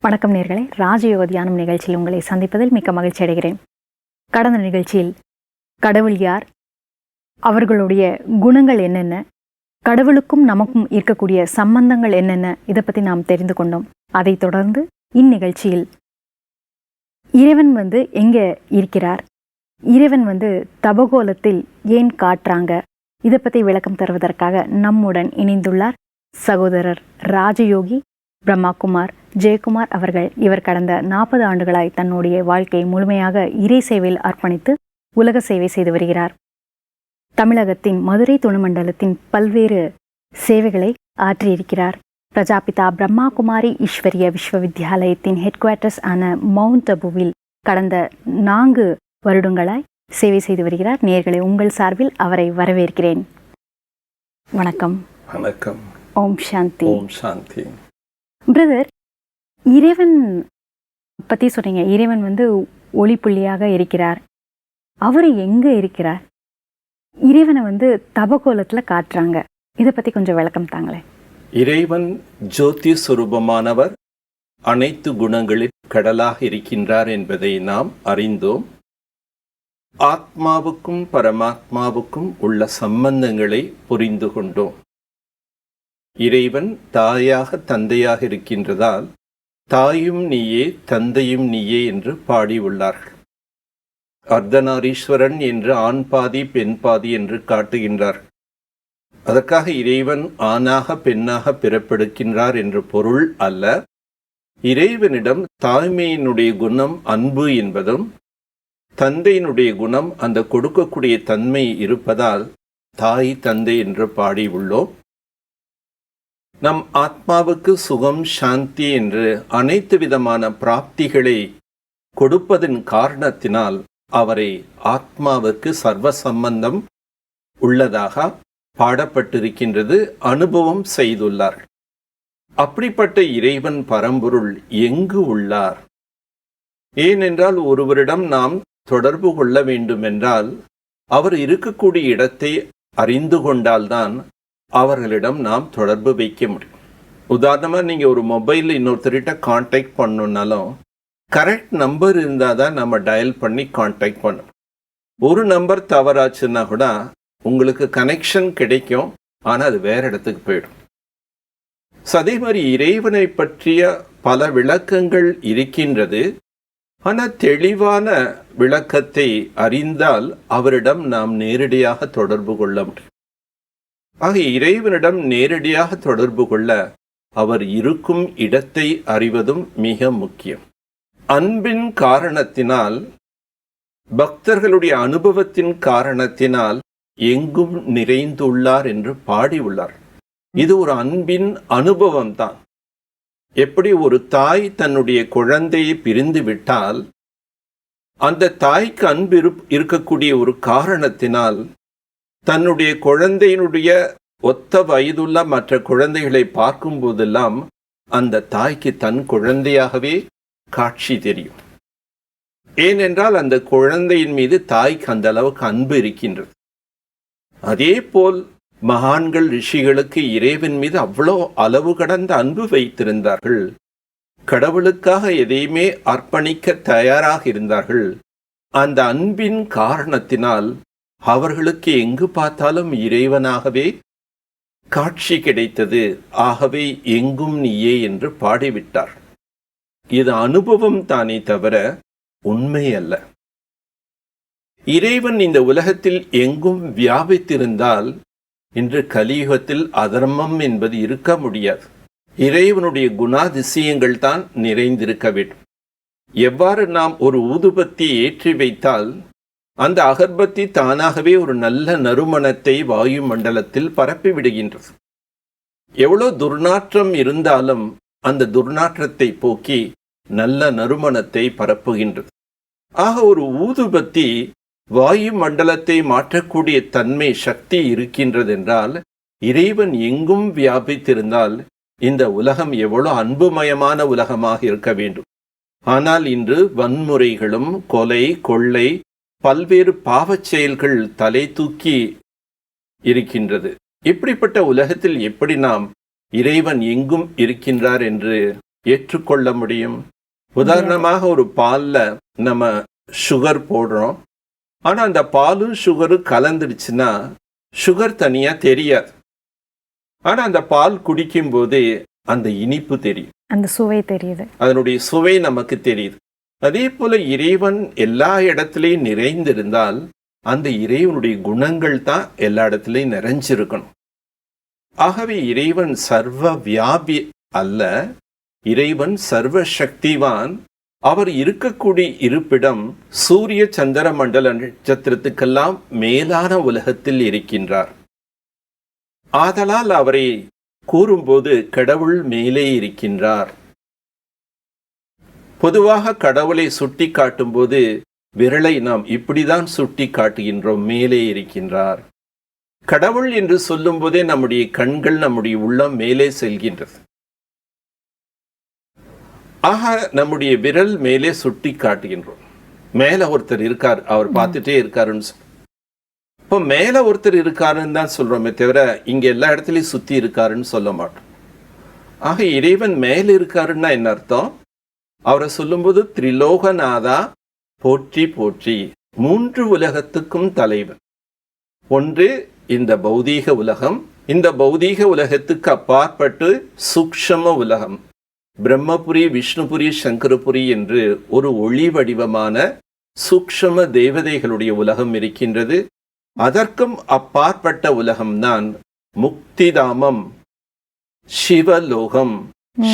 வணக்கம் நேயர்களே, ராஜயோக தியானம் நிகழ்ச்சியில் உங்களை சந்திப்பதில் மிக்க மகிழ்ச்சி அடைகிறேன். கடந்த நிகழ்ச்சியில் கடவுள் யார், அவர்களுடைய குணங்கள் என்னென்ன, கடவுளுக்கும் நமக்கும் இருக்கக்கூடிய சம்பந்தங்கள் என்னென்ன, இதை பற்றி நாம் தெரிந்து கொண்டோம். அதைத் தொடர்ந்து இந்நிகழ்ச்சியில் இறைவன் எங்கே இருக்கிறார், இறைவன் தபகோலத்தில் ஏன் காட்டுறாங்க, இதை பற்றி விளக்கம் தருவதற்காக நம்முடன் இணைந்துள்ளார் சகோதரர் ராஜயோகி பிரம்மாகுமார் ஜெயக்குமார் அவர்கள். இவர் கடந்த 40 ஆண்டுகளாய் தன்னுடைய வாழ்க்கையை முழுமையாக இறை சேவையில் அர்ப்பணித்து உலக சேவை செய்து வருகிறார். தமிழகத்தின் மதுரை துணைமண்டலத்தின் பல்வேறு சேவைகளை ஆற்றியிருக்கிறார். பிரஜாபிதா பிரம்மாகுமாரி ஈஸ்வரிய விஸ்வவித்யாலயத்தின் ஹெட் குவார்ட்டர்ஸ் ஆன மவுண்ட் அபுவில் கடந்த 4 வருடங்களாய் சேவை செய்து வருகிறார். நேயர்களே, உங்கள் சார்பில் அவரை வரவேற்கிறேன். வணக்கம். வணக்கம். ஓம் சாந்தி. ஓம் சாந்தி. பிரதர், இறைவன் பற்றி சொன்னீங்க. இறைவன் ஒளி புள்ளியாக இருக்கிறார். அவர் எங்கே இருக்கிறார்? இறைவனை தபகோலத்தில் காட்டுறாங்க. இதை பற்றி கொஞ்சம் விளக்கம் தாங்களே. இறைவன் ஜோதி சுரூபமானவர், அனைத்து குணங்களில் கடலாக இருக்கின்றார் என்பதை நாம் அறிந்தோம். ஆத்மாவுக்கும் பரமாத்மாவுக்கும் உள்ள சம்பந்தங்களை புரிந்து கொண்டோம். இறைவன் தாயாக தந்தையாக இருக்கின்றதால் தாயும் நீயே தந்தையும் நீயே என்று பாடியுள்ளார்கள். அர்த்தநாரீஸ்வரன் என்று ஆண் பாதி பெண் பாதி என்று காட்டுகின்றார். அதற்காக இறைவன் ஆணாக பெண்ணாக பிறப்பெடுக்கின்றார் என்று பொருள் அல்ல. இறைவனிடம் தாய்மையினுடைய குணம் அன்பு என்பதும், தந்தையினுடைய குணம் அந்த கொடுக்கக்கூடிய தன்மை இருப்பதால் தாய் தந்தை என்று பாடியுள்ளோம். நம் ஆத்மாவுக்கு சுகம் சாந்தி என்று அனைத்து விதமான பிராப்திகளை கொடுப்பதன் காரணத்தினால் அவரை ஆத்மாவுக்கு சர்வ சம்பந்தம் உள்ளதாக பாடப்பட்டிருக்கின்றது, அனுபவம் செய்துள்ளார். அப்படிப்பட்ட இறைவன் பரம்பொருள் எங்கு உள்ளார்? ஏனென்றால் ஒருவரிடம் நாம் தொடர்பு கொள்ள வேண்டுமென்றால் அவர் இருக்கக்கூடிய இடத்தை அறிந்து கொண்டால்தான் அவர்களிடம் நாம் தொடர்பு வைக்க முடியும். உதாரணமாக நீங்கள் ஒரு மொபைலில் இன்னொருத்தர்கிட்ட கான்டாக்ட் பண்ணணுன்னாலும் கரெக்ட் நம்பர் இருந்தால் தான் நம்ம டயல் பண்ணி கான்டாக்ட் பண்ணணும். ஒரு நம்பர் தவறாச்சுன்னா கூட உங்களுக்கு கனெக்ஷன் கிடைக்கும், ஆனால் அது வேற இடத்துக்கு போயிடும். அதே மாதிரி இறைவனை பற்றிய பல விளக்கங்கள் இருக்கின்றது. ஆனால் தெளிவான விளக்கத்தை அறிந்தால் அவரிடம் நாம் நேரடியாக தொடர்பு கொள்ள முடியும். ஆக இறைவனிடம் நேரடியாக தொடர்பு கொள்ள அவர் இருக்கும் இடத்தை அறிவதும் மிக முக்கியம். அன்பின் காரணத்தினால், பக்தர்களுடைய அனுபவத்தின் காரணத்தினால் எங்கும் நிறைந்துள்ளார் என்று பாடியுள்ளார். இது ஒரு அன்பின் அனுபவம் தான். எப்படி ஒரு தாய் தன்னுடைய குழந்தையை பிரிந்து விட்டால் அந்த தாய்க்கு அன்பு இருக்கக்கூடிய ஒரு காரணத்தினால் தன்னுடைய குழந்தையினுடைய ஒத்த வயதுள்ள மற்ற குழந்தைகளை பார்க்கும் போதெல்லாம் அந்த தாய்க்கு தன் குழந்தையாகவே காட்சி தெரியும். ஏனென்றால் அந்த குழந்தையின் மீது தாய்க்கு அந்த அளவுக்கு அன்பு இருக்கின்றது. அதே போல் மகான்கள் ரிஷிகளுக்கு இறைவன் மீது அவ்வளோ அளவு கடந்த அன்பு வைத்திருந்தார்கள். கடவுளுக்காக எதையுமே அர்ப்பணிக்க தயாராக இருந்தார்கள். அந்த அன்பின் காரணத்தினால் அவர்களுக்கு எங்கு பார்த்தாலும் இறைவனாகவே காட்சி கிடைத்தது. ஆகவே எங்கும் நீயே என்று பாடிவிட்டார். இது அனுபவம் தானே தவிர உண்மை அல்ல. இறைவன் இந்த உலகத்தில் எங்கும் வியாபித்திருந்தால் இன்று கலியுகத்தில் அதர்மம் என்பது இருக்க முடியாது. இறைவனுடைய குணாதிசயங்கள் தான் நிறைந்திருக்க வேண்டும். எவ்வாறு நாம் ஒரு ஊதுபத்தியை ஏற்றி வைத்தால் அந்த அகர்பத்தி தானாகவே ஒரு நல்ல நறுமணத்தை வாயு மண்டலத்தில் பரப்பி விடுகின்றது. எவ்வளோ துர்நாற்றம் இருந்தாலும் அந்த துர்நாற்றத்தை போக்கி நல்ல நறுமணத்தை பரப்புகின்றது. ஆக ஒரு ஊதுபத்தி வாயு மண்டலத்தை மாற்றக்கூடிய தன்மை சக்தி இருக்கின்றது என்றால் இறைவன் எங்கும் வியாபித்திருந்தால் இந்த உலகம் எவ்வளோ அன்புமயமான உலகமாக இருக்க வேண்டும். ஆனால் இன்று வன்முறைகளும் கொலை கொள்ளை பல்வேறு பாவச் செயல்கள் தலை தூக்கி இருக்கின்றது. இப்படிப்பட்ட உலகத்தில் எப்படி நாம் இறைவன் எங்கும் இருக்கின்றார் என்று ஏற்றுக்கொள்ள முடியும்? உதாரணமாக ஒரு பால்ல நம்ம சுகர் போடுறோம். ஆனா அந்த பாலும் சுகரும் கலந்துடுச்சுன்னா சுகர் தனியா தெரியாது. ஆனா அந்த பால் குடிக்கும் போது அந்த இனிப்பு தெரியும், அந்த சுவை தெரியுது. அதனுடைய சுவை நமக்கு தெரியுது. அதே போல இறைவன் எல்லா இடத்திலையும் நிறைந்திருந்தால் அந்த இறைவனுடைய குணங்கள் தான் எல்லா இடத்திலையும் நிறைஞ்சிருக்கணும். ஆகவே இறைவன் சர்வ வியாபி அல்ல, இறைவன் சர்வ சக்திவான். அவர் இருக்கக்கூடிய இருப்பிடம் சூரிய சந்திர மண்டல நட்சத்திரத்துக்கெல்லாம் மேலான உலகத்தில் இருக்கின்றார். ஆதலால் அவரை கூறும்போது கடவுள் மேலே இருக்கின்றார். பொதுவாக கடவுளை சுட்டி காட்டும் போது விரலை நாம் இப்படிதான் சுட்டி காட்டுகின்றோம், மேலே இருக்கின்றார். கடவுள் என்று சொல்லும் போதே நம்முடைய கண்கள், நம்முடைய உள்ளம் மேலே செல்கின்றது. ஆக நம்முடைய விரல் மேலே சுட்டி காட்டுகின்றோம். மேல ஒருத்தர் இருக்கார், அவர் பார்த்துட்டே இருக்காருன்னு சொல்றோம். இப்போ மேல ஒருத்தர் இருக்காருன்னு தான் சொல்றோமே தவிர இங்க எல்லா இடத்துலயும் சுத்தி இருக்காருன்னு சொல்ல மாட்டோம். ஆக இறைவன் மேல இருக்காருன்னா என்ன அர்த்தம்? அவரை சொல்லும்போது திரிலோகநாதா போற்றி போற்றி, 3 உலகத்துக்கும் தலைவன். ஒன்று இந்த பௌதீக உலகம், இந்த பௌதீக உலகத்துக்கு அப்பாற்பட்டு சூக்ஷ்ம உலகம், பிரம்மபுரி, விஷ்ணுபுரி, சங்கரபுரி என்று ஒரு ஒளி வடிவமான சூக்ஷ்ம தேவதைகளுடைய உலகம் இருக்கின்றது. அதற்கும் அப்பாற்பட்ட உலகம்தான் முக்திதாமம், சிவலோகம்,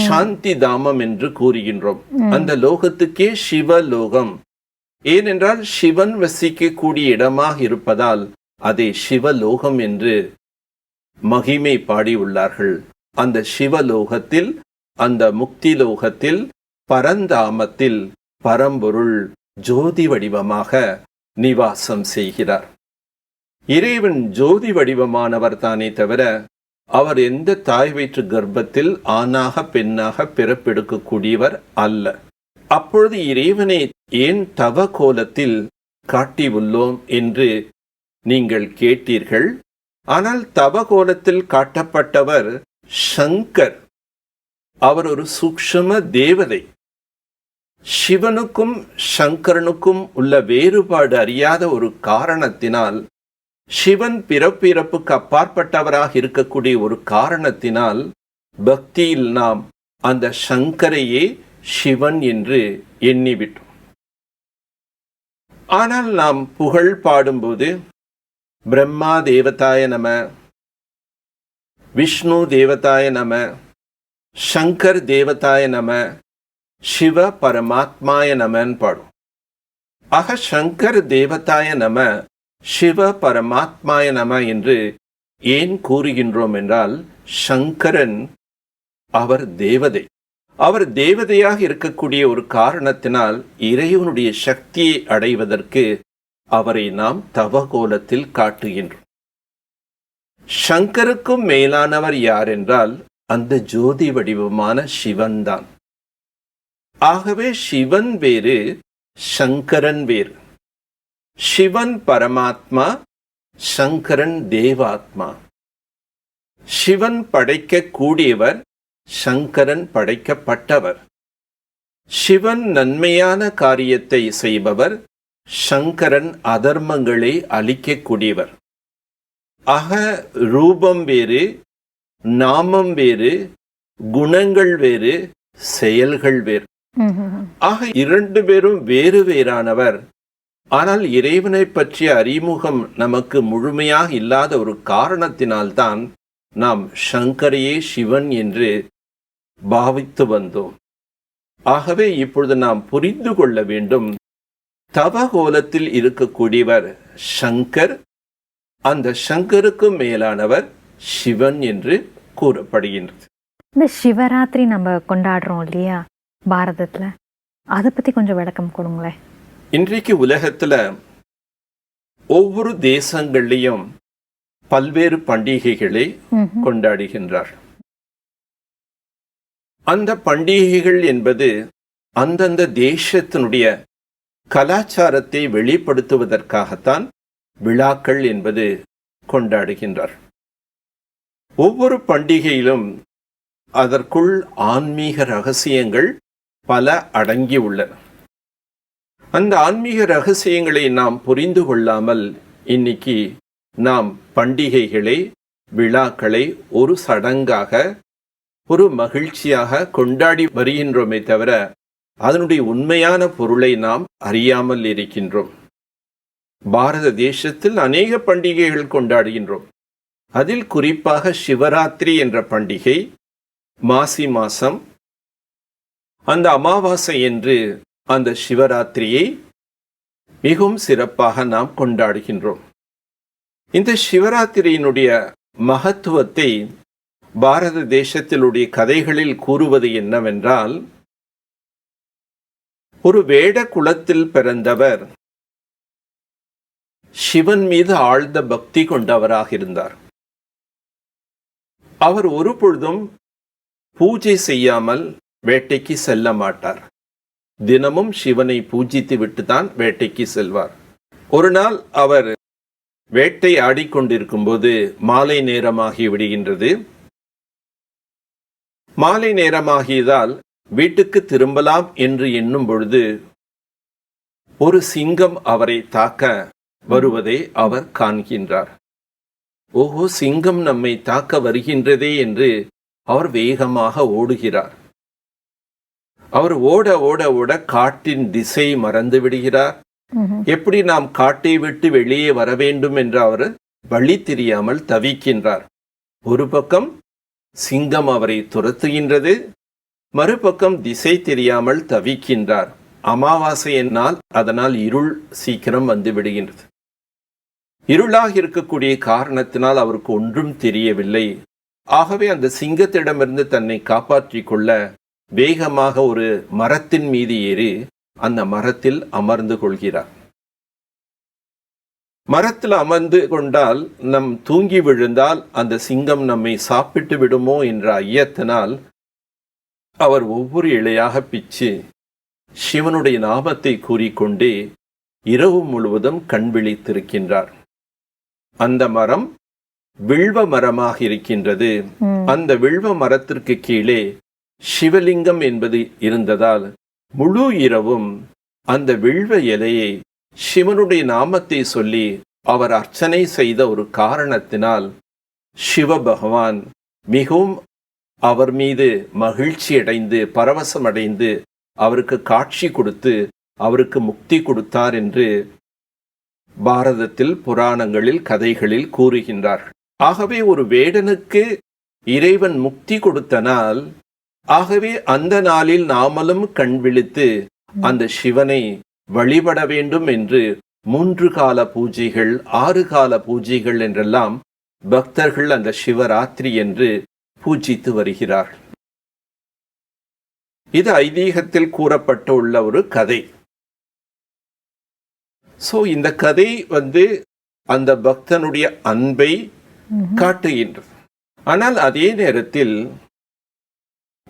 சாந்தி தாமம் என்று கூறுகின்றோம். அந்த லோகத்துக்கே சிவலோகம். ஏனென்றால் சிவன் வசிக்கக்கூடிய இடமாக இருப்பதால் அதை சிவலோகம் என்று மகிமை பாடியுள்ளார்கள். அந்த சிவலோகத்தில், அந்த முக்தி லோகத்தில், பரந்தாமத்தில் பரம்பொருள் ஜோதி வடிவமாக நிவாசம் செய்கிறார். இறைவன் ஜோதி வடிவமானவர் தானே தவிர அவர் எந்த தாய் வயிற்று கர்ப்பத்தில் ஆணாக பெண்ணாக பிறப்பெடுக்கக்கூடியவர் அல்ல. அப்பொழுது இறைவனை ஏன் தவ கோலத்தில் காட்டியுள்ளோம் என்று நீங்கள் கேட்டீர்கள். ஆனால் தவ கோலத்தில் காட்டப்பட்டவர் சங்கர். அவர் ஒரு சூக்ஷ்ம தேவதை. சிவனுக்கும் சங்கரனுக்கும் உள்ள வேறுபாடு அறியாத ஒரு காரணத்தினால், சிவன் பிறப்பிறப்புக்கு அப்பாற்பட்டவராக இருக்கக்கூடிய ஒரு காரணத்தினால் பக்தியில் நாம் அந்த சங்கரையே சிவன் என்று எண்ணிவிட்டோம். ஆனால் நாம் புகழ் பாடும்போது பிரம்மா தேவதாய நம, விஷ்ணு தேவதாய நம, சங்கர் தேவதாய நம, சிவ பரமாத்மாய நமன்னு பாடும். ஆக சங்கர் தேவதாய நம, சிவ பரமாத்மாய நம என்று ஏன் கூறுகின்றோம் என்றால், சங்கரன் அவர் தேவதை. அவர் தேவதையாக இருக்கக்கூடிய ஒரு காரணத்தினால் இறைவனுடைய சக்தியை அடைவதற்கு அவரை நாம் தவகோலத்தில் காட்டுகின்றோம். சங்கருக்கும் மேலானவர் யார் என்றால் அந்த ஜோதி வடிவமான சிவன் தான். ஆகவே சிவன் வேறு, சங்கரன் வேறு. சிவன் பரமாத்மா, சங்கரன் தேவாத்மா. சிவன் படைக்க கூடியவர், சங்கரன் படைக்கப்பட்டவர். சிவன் நன்மையான காரியத்தை செய்பவர், சங்கரன் அதர்மங்களை அழிக்கக்கூடியவர். ஆக ரூபம் வேறு, நாமம் வேறு, குணங்கள் வேறு, செயல்கள் வேறு. ஆக 2 பேரும் வேறு வேறானவர். ஆனால் இறைவனை பற்றிய அறிமுகம் நமக்கு முழுமையாக இல்லாத ஒரு காரணத்தினால்தான் நாம் சங்கரையே சிவன் என்று பாவித்து வந்தோம். ஆகவே இப்பொழுது நாம் புரிந்து கொள்ள வேண்டும், தவகோலத்தில் இருக்கக்கூடியவர் சங்கர், அந்த சங்கருக்கு மேலானவர் சிவன் என்று கூறப்படுகின்றது. இந்த சிவராத்திரி நம்ம கொண்டாடுறோம் இல்லையா பாரதத்துல, அதை பத்தி கொஞ்சம் விளக்கம் கொடுங்களேன். இன்றைக்கு உலகத்துல ஒவ்வொரு தேசங்கள்லையும் பல்வேறு பண்டிகைகளை கொண்டாடுகின்றார். அந்த பண்டிகைகள் என்பது அந்தந்த தேசத்தினுடைய கலாச்சாரத்தை வெளிப்படுத்துவதற்காகத்தான் விழாக்கள் என்பது கொண்டாடுகின்றார். ஒவ்வொரு பண்டிகையிலும் அதற்குள் ஆன்மீக ரகசியங்கள் பல அடங்கியுள்ளன. அந்த ஆன்மீக ரகசியங்களை நாம் புரிந்து கொள்ளாமல் இன்னைக்கு நாம் பண்டிகைகளை, விழாக்களை ஒரு சடங்காக, ஒரு மகிழ்ச்சியாக கொண்டாடி வருகின்றோமே தவிர அதனுடைய உண்மையான பொருளை நாம் அறியாமல் இருக்கின்றோம். பாரத தேசத்தில் அநேக பண்டிகைகள் கொண்டாடுகின்றோம். அதில் குறிப்பாக சிவராத்திரி என்ற பண்டிகை மாசி மாசம் அந்த அமாவாசை என்று அந்த சிவராத்திரியை மிகவும் சிறப்பாக நாம் கொண்டாடுகின்றோம். இந்த சிவராத்திரியினுடைய மகத்துவத்தை பாரத தேசத்திலுடைய கதைகளில் கூறுவது என்னவென்றால், ஒரு வேட குலத்தில் பிறந்தவர் சிவன் மீது ஆழ்ந்த பக்தி கொண்டவராக இருந்தார். அவர் ஒரு பொழுதும் பூஜை செய்யாமல் வேட்டைக்கு செல்ல மாட்டார். தினமும் சிவனை பூஜித்து விட்டுதான் வேட்டைக்கு செல்வார். ஒரு நாள் அவர் வேட்டை ஆடிக்கொண்டிருக்கும் போது மாலை நேரமாகி விடுகின்றது. மாலை நேரமாகியதால் வீட்டுக்கு திரும்பலாம் என்று எண்ணும் பொழுது ஒரு சிங்கம் அவரை தாக்க வருவதை அவர் காண்கின்றார். ஓஹோ, சிங்கம் நம்மை தாக்க வருகின்றதே என்று அவர் வேகமாக ஓடுகிறார். அவர் ஓட ஓட ஓட காட்டின் திசை மறந்து விடுகிறார். எப்படி நாம் காட்டை விட்டு வெளியே வர வேண்டும் என்று அவர் வழி தெரியாமல் தவிக்கின்றார். ஒரு பக்கம் சிங்கம் அவரை துரத்துகின்றது, மறுபக்கம் திசை தெரியாமல் தவிக்கின்றார். அமாவாசை என்னால் அதனால் இருள் சீக்கிரம் வந்து விடுகின்றது. இருளாக இருக்கக்கூடிய காரணத்தினால் அவருக்கு ஒன்றும் தெரியவில்லை. ஆகவே அந்த சிங்கத்திடமிருந்து தன்னை காப்பாற்றிக் கொள்ள வேகமாக ஒரு மரத்தின் மீது ஏறி அந்த மரத்தில் அமர்ந்து கொள்கிறார். மரத்தில் அமர்ந்து கொண்டால் நம் தூங்கி விழுந்தால் அந்த சிங்கம் நம்மை சாப்பிட்டு விடுமோ என்ற ஐயத்தினால் அவர் ஒவ்வொரு இழையாக பிச்சு சிவனுடைய நாமத்தை கூறிக்கொண்டே இரவு முழுவதும் கண் விழித்திருக்கின்றார். அந்த மரம் வில்வ மரமாக இருக்கின்றது. அந்த வில்வ மரத்திற்கு கீழே சிவலிங்கம் என்பது இருந்ததால் முழு இரவும் அந்த வில்வ இலையை சிவனுடைய நாமத்தை சொல்லி அவர் அர்ச்சனை செய்த ஒரு காரணத்தினால் சிவ பகவான் மிகவும் அவர் மீது மகிழ்ச்சி அடைந்து பரவசமடைந்து அவருக்கு காட்சி கொடுத்து அவருக்கு முக்தி கொடுத்தார் என்று பாரதத்தில் புராணங்களில் கதைகளில் கூறுகின்றார்கள். ஆகவே ஒரு வேடனுக்கு இறைவன் முக்தி கொடுத்தனால், ஆகவே அந்த நாளில் நாமளும் கண் விழித்து அந்த சிவனை வழிபட வேண்டும் என்று 3 கால பூஜைகள் 6 கால பூஜைகள் என்றெல்லாம் பக்தர்கள் அந்த சிவராத்திரி என்று பூஜித்து வருகிறார்கள். இது ஐதீகத்தில் கூறப்பட்டு உள்ள ஒரு கதை. சோ இந்த கதை அந்த பக்தனுடைய அன்பை காட்டுகின்றது. ஆனால் அதே நேரத்தில்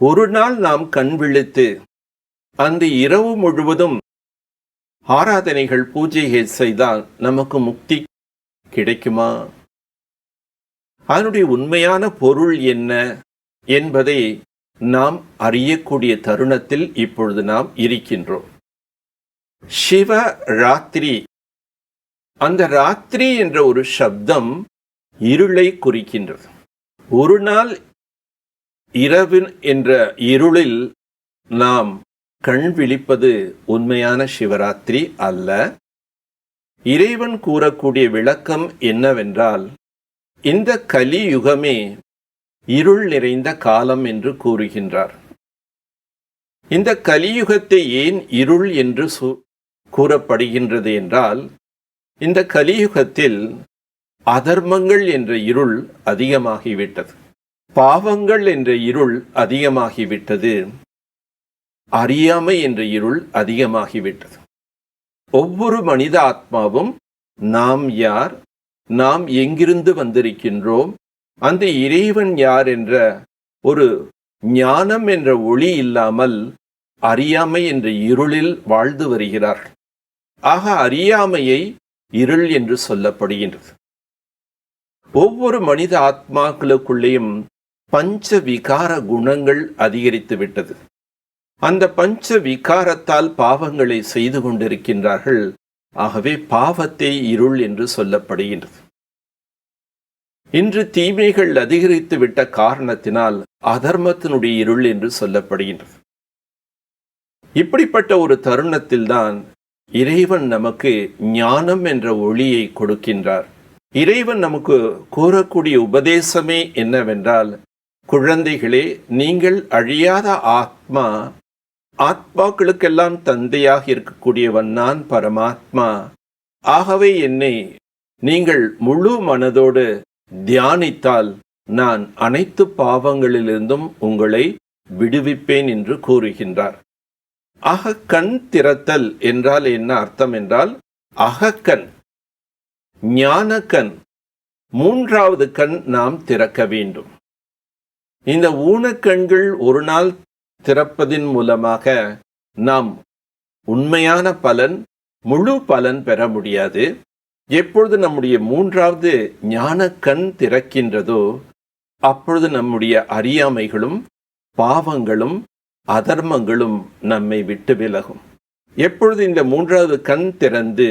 ஒரு நாள் நாம் கண் விழித்து அந்த இரவு முழுவதும் ஆராதனைகள் பூஜைகள் செய்தால் நமக்கு முக்தி கிடைக்குமா? அதனுடைய உண்மையான பொருள் என்ன என்பதை நாம் அறியக்கூடிய தருணத்தில் இப்பொழுது நாம் இருக்கின்றோம். சிவ ராத்திரி, அந்த ராத்திரி என்ற ஒரு சப்தம் இருளை குறிக்கின்றது. ஒரு நாள் இரவு என்ற இருளில் நாம் கண் விழிப்பது உண்மையான சிவராத்திரி அல்ல. இறைவன் கூறக்கூடிய விளக்கம் என்னவென்றால், இந்த கலியுகமே இருள் நிறைந்த காலம் என்று கூறுகின்றார். இந்த கலியுகத்தை ஏன் இருள் என்று கூறப்படுகின்றது என்றால், இந்த கலியுகத்தில் அதர்மங்கள் என்ற இருள் அதிகமாகிவிட்டது, பாவங்கள் என்ற இருள் அதிகமாகிவிட்டது, அறியாமை என்ற இருள் அதிகமாகிவிட்டது. ஒவ்வொரு மனித ஆத்மாவும் நாம் யார், நாம் எங்கிருந்து வந்திருக்கின்றோம், அந்த இறைவன் யார் என்ற ஒரு ஞானம் என்ற ஒளி இல்லாமல் அறியாமை என்ற இருளில் வாழ்ந்து வருகிறார்கள். ஆக அறியாமையை இருள் என்று சொல்லப்படுகின்றது. ஒவ்வொரு மனித ஆத்மாக்களுக்குள்ளேயும் பஞ்ச விகார குணங்கள் அதிகரித்து விட்டது. அந்த பஞ்ச விகாரத்தால் பாவங்களை செய்து கொண்டிருக்கின்றார்கள். ஆகவே பாவத்தை இருள் என்று சொல்லப்படுகின்றது. இன்று தீமைகள் அதிகரித்து விட்ட காரணத்தினால் அதர்மத்தினுடைய இருள் என்று சொல்லப்படுகின்றது. இப்படிப்பட்ட ஒரு தருணத்தில்தான் இறைவன் நமக்கு ஞானம் என்ற ஒளியை கொடுக்கின்றார். இறைவன் நமக்கு கூறக்கூடிய உபதேசமே என்னவென்றால், குழந்தைகளே, நீங்கள் அழியாத ஆத்மா, ஆத்மாக்களுக்கெல்லாம் தந்தையாக இருக்கக்கூடியவன் நான் பரமாத்மா. ஆகவே என்னை நீங்கள் முழு மனதோடு தியானித்தால் நான் அனைத்து பாவங்களிலிருந்தும் உங்களை விடுவிப்பேன் என்று கூறுகின்றார். அகக்கண் திறத்தல் என்றால் என்ன அர்த்தம் என்றால், அகக்கண், ஞானக்கண், மூன்றாவது கண் நாம் திறக்க வேண்டும். இந்த ஊனக்கண்கள் ஒரு நாள் திறப்பதின் மூலமாக நாம் உண்மையான பலன், முழு பலன் பெற முடியாது. எப்பொழுது நம்முடைய மூன்றாவது ஞானக்கண் திறக்கின்றதோ அப்பொழுது நம்முடைய அறியாமைகளும் பாவங்களும் அதர்மங்களும் நம்மை விட்டு விலகும். எப்பொழுது இந்த மூன்றாவது கண் திறந்து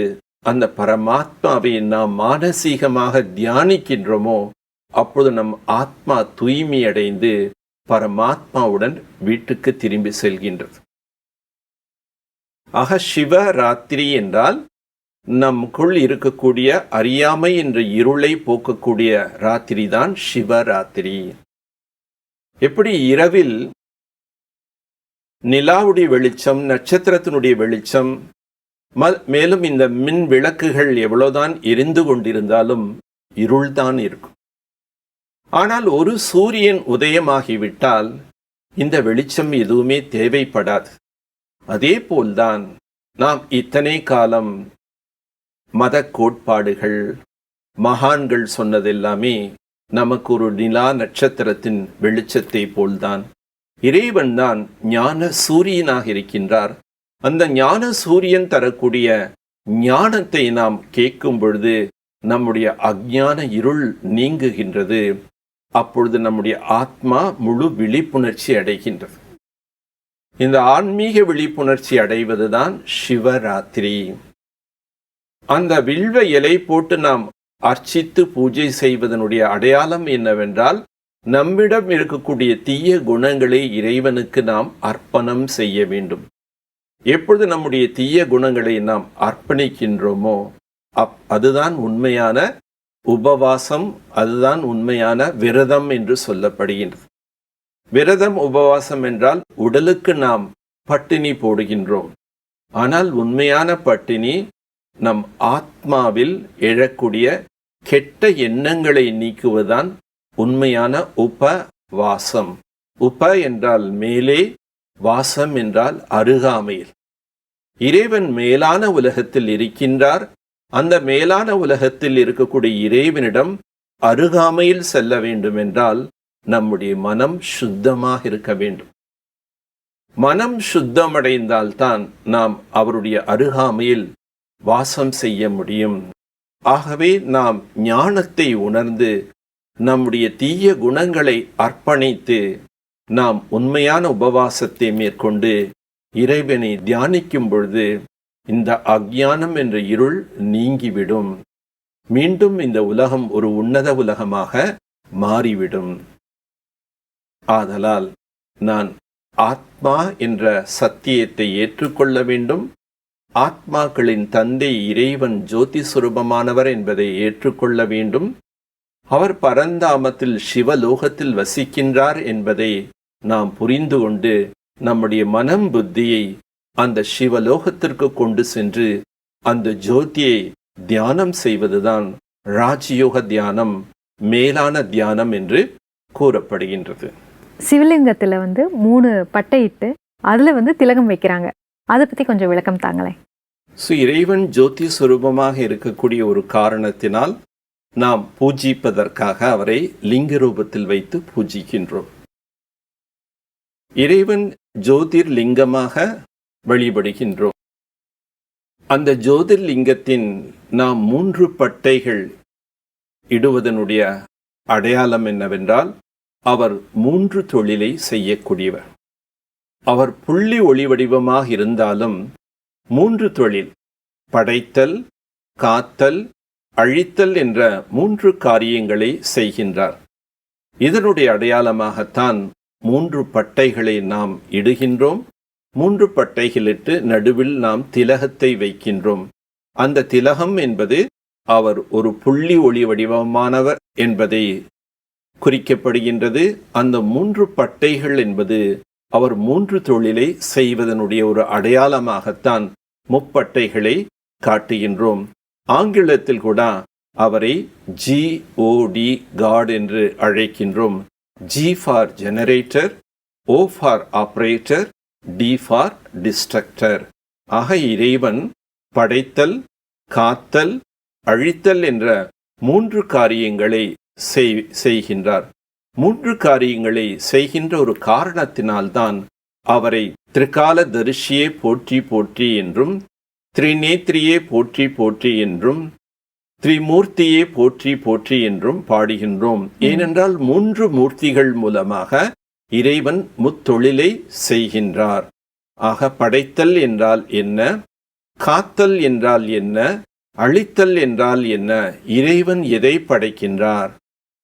அந்த பரமாத்மாவை நாம் மானசீகமாக தியானிக்கின்றோமோ அப்பொழுது நம் ஆத்மா தூய்மையடைந்து பரமாத்மாவுடன் வீட்டுக்கு திரும்பி செல்கின்றது. ஆக சிவராத்திரி என்றால் நமக்குள் இருக்கக்கூடிய அறியாமை என்ற இருளை போக்கக்கூடிய ராத்திரி தான் சிவராத்திரி. எப்படி இரவில் நிலாவுடைய வெளிச்சம், நட்சத்திரத்தினுடைய வெளிச்சம், மேலும் இந்த மின் விளக்குகள் எவ்வளவுதான் எரிந்து கொண்டிருந்தாலும் இருள்தான் இருக்கும். ஆனால் ஒரு சூரியன் உதயமாகிவிட்டால் இந்த வெளிச்சம் எதுவுமே தேவைப்படாது. அதே போல்தான் நாம் இத்தனை காலம் மத கோட்பாடுகள், மகான்கள் சொன்னதெல்லாமே நமக்கு ஒரு நிலா நட்சத்திரத்தின் வெளிச்சத்தை போல்தான். இறைவன் தான் ஞான சூரியனாக இருக்கின்றார். அந்த ஞான சூரியன் தரக்கூடிய ஞானத்தை நாம் கேட்கும் பொழுது நம்முடைய அஞ்ஞான இருள் நீங்குகின்றது. அப்பொழுது நம்முடைய ஆத்மா முழு விழிப்புணர்ச்சி அடைகின்றது. இந்த ஆன்மீக விழிப்புணர்ச்சி அடைவதுதான் சிவராத்திரி. அந்த வில்வ இலை போட்டு நாம் அர்ச்சித்து பூஜை செய்வதனுடைய அடையாளம் என்னவென்றால், நம்மிடம் இருக்கக்கூடிய தீய குணங்களை இறைவனுக்கு நாம் அர்ப்பணம் செய்ய வேண்டும். எப்பொழுது நம்முடைய தீய குணங்களை நாம் அர்ப்பணிக்கின்றோமோ அதுதான் உண்மையான உபவாசம், அதுதான் உண்மையான விரதம் என்று சொல்லப்படுகின்றது. விரதம், உபவாசம் என்றால் உடலுக்கு நாம் பட்டினி போடுகின்றோம். ஆனால் உண்மையான பட்டினி நம் ஆத்மாவில் எழக்கூடிய கெட்ட எண்ணங்களை நீக்குவதுதான் உண்மையான உபவாசம். உப என்றால் மேலே, வாசம் என்றால் அருகாமையில். இறைவன் மேலான உலகத்தில் இருக்கின்றார். அந்த மேலான உலகத்தில் இருக்கக்கூடிய இறைவனிடம் அருகாமையில் செல்ல வேண்டும் என்றால் நம்முடைய மனம் சுத்தமாக இருக்க வேண்டும். மனம் சுத்தமடைந்தால்தான் நாம் அவருடைய அருகாமையில் வாசம் செய்ய முடியும். ஆகவே நாம் ஞானத்தை உணர்ந்து நம்முடைய தீய குணங்களை அர்ப்பணித்து நாம் உண்மையான உபவாசத்தை மேற்கொண்டு இறைவனை தியானிக்கும் பொழுது இந்த அஞ்ஞானம் என்ற இருள் நீங்கிவிடும். மீண்டும் இந்த உலகம் ஒரு உன்னத உலகமாக மாறிவிடும். ஆதலால் நான் ஆத்மா என்ற சத்தியத்தை ஏற்றுக்கொள்ள வேண்டும். ஆத்மாக்களின் தந்தை இறைவன் ஜோதி சுரூபமானவர் என்பதை ஏற்றுக்கொள்ள வேண்டும். அவர் பரந்தாமத்தில் சிவலோகத்தில் வசிக்கின்றார் என்பதை நாம் புரிந்து கொண்டு நம்முடைய மனம் புத்தியை அந்த சிவலோகத்திற்கு கொண்டு சென்று அந்த ஜோதியை தியானம் செய்வதுதான் ராஜயோக தியானம், மேலான தியானம் என்று கூறப்படுகின்றது. சிவலிங்கத்தில் 3 பட்டையிட்டு அதில் திலகம் வைக்கிறாங்க. அதை பற்றி கொஞ்சம் விளக்கம் தாங்களேன். இறைவன் ஜோதி சுரூபமாக இருக்கக்கூடிய ஒரு காரணத்தினால் நாம் பூஜிப்பதற்காக அவரை லிங்க ரூபத்தில் வைத்து பூஜிக்கின்றோம். இறைவன் ஜோதிர் லிங்கமாக வழிபடுகின்றோம். அந்த ஜோதிர்லிங்கத்தின் நாம் 3 பட்டைகள் இடுவதனுடைய அடையாளம் என்னவென்றால், அவர் 3 தொழிலை செய்யக்கூடியவர். அவர் புள்ளி ஒளி வடிவமாக இருந்தாலும் 3 தொழில், படைத்தல், காத்தல், அழித்தல் என்ற 3 காரியங்களை செய்கின்றார். இதனுடைய அடையாளமாகத்தான் 3 பட்டைகளை நாம் இடுகின்றோம். 3 பட்டைகளிட்டு நடுவில் நாம் திலகத்தை வைக்கின்றோம். அந்த திலகம் என்பது அவர் ஒரு புள்ளி ஒளி வடிவமானவர் என்பதை குறிக்கப்படுகின்றது. அந்த 3 பட்டைகள் என்பது அவர் 3 தொழிலை செய்வதனுடைய ஒரு அடையாளமாகத்தான் முப்பட்டைகளை காட்டுகின்றோம். ஆங்கிலத்தில் கூட அவரை GOD, காட் என்று அழைக்கின்றோம். G for generator, O for operator, D for destructor. ஆக இறைவன் படைத்தல், காத்தல், அழித்தல் என்ற 3 காரியங்களை செய்கின்றார். 3 காரியங்களை செய்கின்ற ஒரு காரணத்தினால்தான் அவரை திரிகால தரிசியே போற்றி போற்றி என்றும், திரிநேத்திரியே போற்றி போற்றி என்றும், திரிமூர்த்தியே போற்றி போற்றி என்றும் பாடுகின்றோம். ஏனென்றால் 3 மூர்த்திகள் மூலமாக இறைவன் முத்தொழிலை செய்கின்றார். ஆக படைத்தல் என்றால் என்ன, காத்தல் என்றால் என்ன, அழித்தல் என்றால் என்ன, இறைவன் எதை படைக்கின்றார்,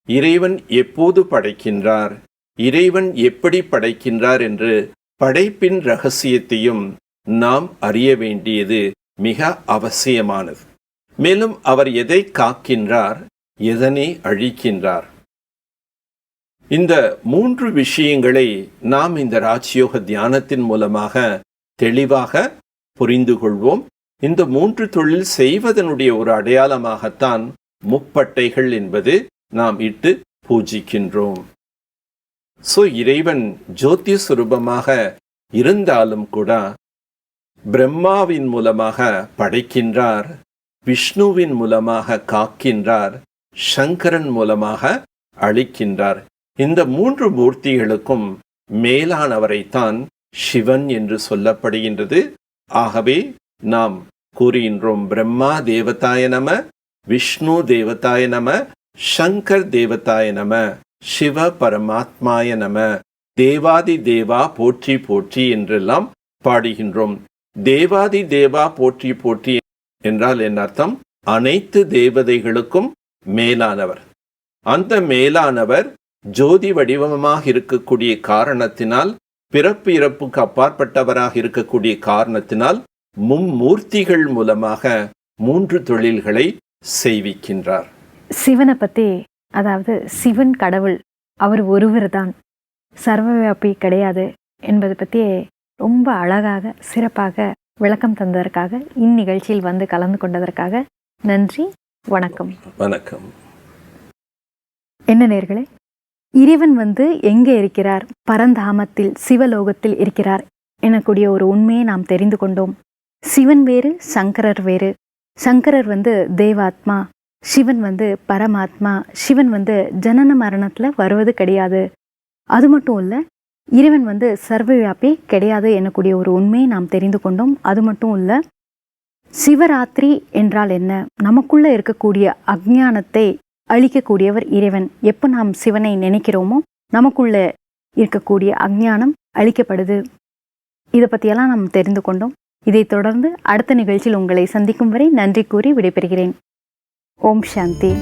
இறைவன் எப்போது படைக்கின்றார், இறைவன் எப்படி படைக்கின்றார் என்று படைப்பின் இரகசியத்தையும் நாம் அறிய வேண்டியது மிக அவசியமானது. மேலும் அவர் எதை காக்கின்றார், எதனை அழிக்கின்றார், இந்த 3 விஷயங்களை நாம் இந்த ராஜயோக தியானத்தின் மூலமாக தெளிவாக புரிந்து கொள்வோம். இந்த 3 தொழில் செய்வதனுடைய ஒரு அடையாளமாகத்தான் முப்பட்டைகள் என்பது நாம் இட்டு பூஜிக்கின்றோம். இறைவன் ஜோதி சுரூபமாக இருந்தாலும் கூட பிரம்மாவின் மூலமாக படைக்கின்றார், விஷ்ணுவின் மூலமாக காக்கின்றார், சங்கரன் மூலமாக அழிக்கின்றார். இந்த 3 மூர்த்திகளுக்கும் மேலானவரைத்தான் சிவன் என்று சொல்லப்படுகின்றது. ஆகவே நாம் கூறுகின்றோம், பிரம்மா தேவதாய நம, விஷ்ணு தேவதாய நம, சங்கர் தேவதாய நம, சிவ பரமாத்மாய நம, தேவாதி தேவா போற்றி போற்றி என்றெல்லாம் பாடுகின்றோம். தேவாதி தேவா போற்றி போற்றி என்றால் என்ன அர்த்தம்? அனைத்து தேவதைகளுக்கும் மேலானவர். அந்த மேலானவர் ஜோதி வடிவமாக இருக்கக்கூடிய காரணத்தினால், பிறப்பு இறப்புக்கு அப்பாற்பட்டவராக இருக்கக்கூடிய காரணத்தினால் மும்மூர்த்திகள் மூலமாக 3 தொழில்களை செய்விக்கின்றார். சிவனை பற்றி, அதாவது சிவன் கடவுள், அவர் ஒருவர் தான், சர்வவியாபி கிடையாது என்பதை பற்றி ரொம்ப அழகாக சிறப்பாக விளக்கம் தந்ததற்காக, இந்நிகழ்ச்சியில் வந்து கலந்து கொண்டதற்காக நன்றி. வணக்கம். வணக்கம். என்ன நேயர்களே, இறைவன் எங்கே இருக்கிறார்? பரந்தாமத்தில், சிவலோகத்தில் இருக்கிறார் எனக்கூடிய ஒரு உண்மையை நாம் தெரிந்து கொண்டோம். சிவன் வேறு, சங்கரர் வேறு. சங்கரர் தேவாத்மா, சிவன் பரமாத்மா. சிவன் ஜனன மரணத்தில் வருவது கிடையாது. அது மட்டும் இல்லை, இறைவன் சர்வவியாபி கிடையாது எனக்கூடிய ஒரு உண்மையை நாம் தெரிந்து கொண்டோம். அது மட்டும் இல்லை, சிவராத்திரி என்றால் என்ன? நமக்குள்ள இருக்கக்கூடிய அஞ்ஞானத்தை அழிக்கக்கூடியவர் இறைவன். எப்போ நாம் சிவனை நினைக்கிறோமோ நமக்குள்ள இருக்கக்கூடிய அஞ்ஞானம் அழிக்கப்படுது. இதை பற்றியெல்லாம் நாம் தெரிந்து கொண்டோம். இதைத் தொடர்ந்து அடுத்த நிகழ்ச்சியில் உங்களை சந்திக்கும் வரை நன்றி கூறி விடைபெறுகிறேன். ஓம் சாந்தி.